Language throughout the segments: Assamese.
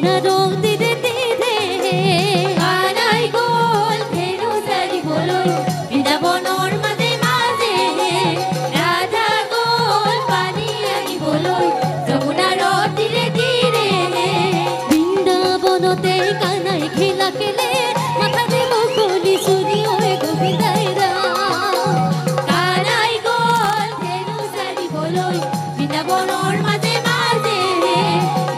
যমুনা নদীৰ তীৰে কানাই গোল ধেনু সাৰিবলৈ বৃন্দাবনৰ মাঝে মাঝে রাধা গোল পানী আনিবলৈ যমুনা নদীর তীরে বৃন্দাবনতে কানাই খেলা খেলে মাথাতে মুকুলি চুরি হয় গোবিন্দাই রাম কানাই গোল ধেনু সারিবলৈ বৃন্দাবনৰ মাঝে মাঝে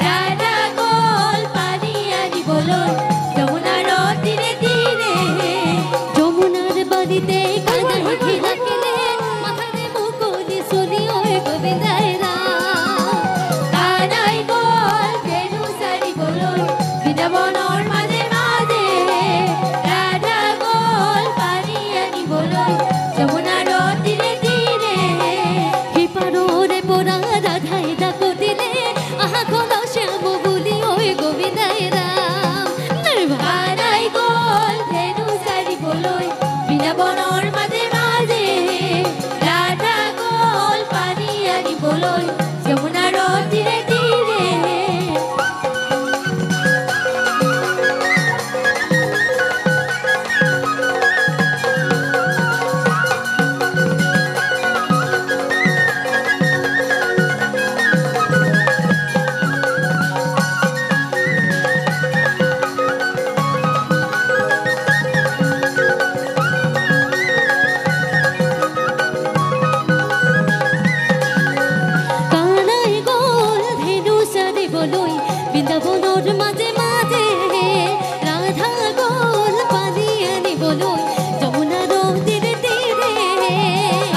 রাধা গোল পানী আনিবলৈ যমুনা নদীর তীরে যমুনার বাড়িতে কানাই খেলা খেলে মাথাতে মুকুলি চুরি হয় গোবিন্দাই রাম কানাই গোল ধেনু সারিবলৈ বৃন্দাবনৰ মাঝে মাঝে ৰাধা গোল পানী আনিবলৈ যমুনা নদীৰ তীৰে সিপাৰৰে পৰা ৰাধাই ডাকো দিলে আহা ঘনশ্যাম বুলি ঐ গোবিন্দাই ৰাম কানাই গোল ধেনু সাৰিবলৈ বৃন্দাবনৰ মাঝে মাঝে ৰাধা গোল পানী আনিবলৈ যমুনা নদীৰ তীৰে কানাই গোল ধেনু সাৰিবলৈ বৃন্দাবনৰ মাঝে মাঝে ৰাধা গোল পানী আনিবলৈ যমুনা নদীৰ তীৰে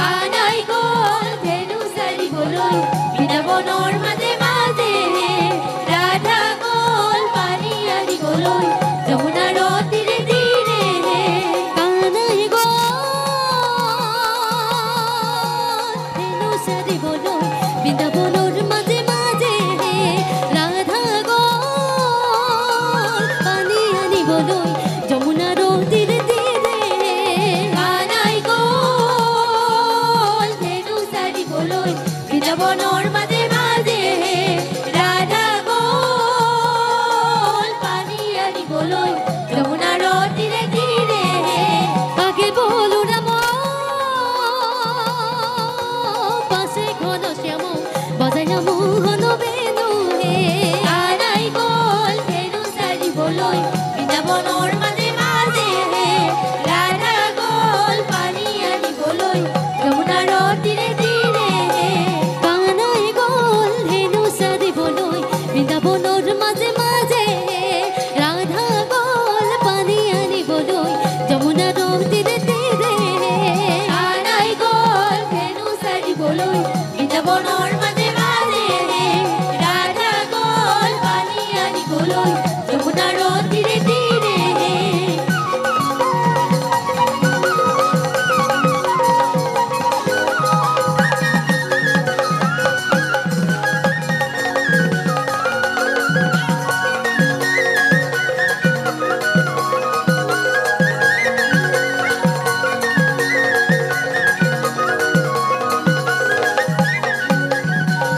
কানাই গোল ধেনু সাৰিবলৈ বৃন্দাবনৰ মাঝে মাঝে ৰাধা গোল পানী আনিবলৈ যমুনা নদীৰ তীৰে কানাই গোল ধেনু সাৰিবলৈ বৃন্দাবনৰ মাঝে মাঝে ৰাধা গোল পানী আনিবলৈ যমুনা নদীৰ তীৰে কানাই গোল ধেনু সাৰিবলৈ বৃন্দাবনৰ মাঝে মাঝে রাধা গোল পানী আনিবলৈ যমুনা নদীর তীরে আগে বলো রাম পাশে ঘনশ্যাম বজায়া মোহন বেনু হে কানাই গোল ধেনু সারিবলৈ বৃন্দাবনৰ মাঝে মাঝে ৰাধা গোল পানী আনিবলৈ যমুনা নদীৰ তীৰে কানাই গোল ধেনু সাৰিবলৈ বৃন্দাবনৰ মাঝে মাঝে ৰাধা গোল পানী আনিবলৈ যমুনা নদীৰ তীৰে কানাই গোল ধেনু সাৰিবলৈ বৃন্দাবনৰ মাঝে মাঝে ৰাধা গোল পানী আনিবলৈ যমুনা নদীৰ তীৰে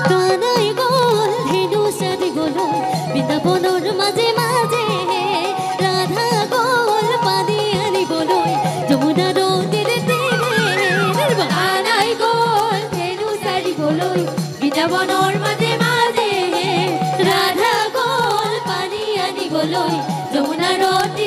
কানাই গোল ধেনু সাৰিবলৈ বৃন্দাবনৰ মাঝে মাঝে ৰাধা গোল পানী আনিবলৈ যমুনা নদীৰ তীৰে কানাই গোল ধেনু সাৰিবলৈ বৃন্দাবনৰ মাঝে মাঝে ৰাধা গোল পানী আনিবলৈ যমুনা নদীৰ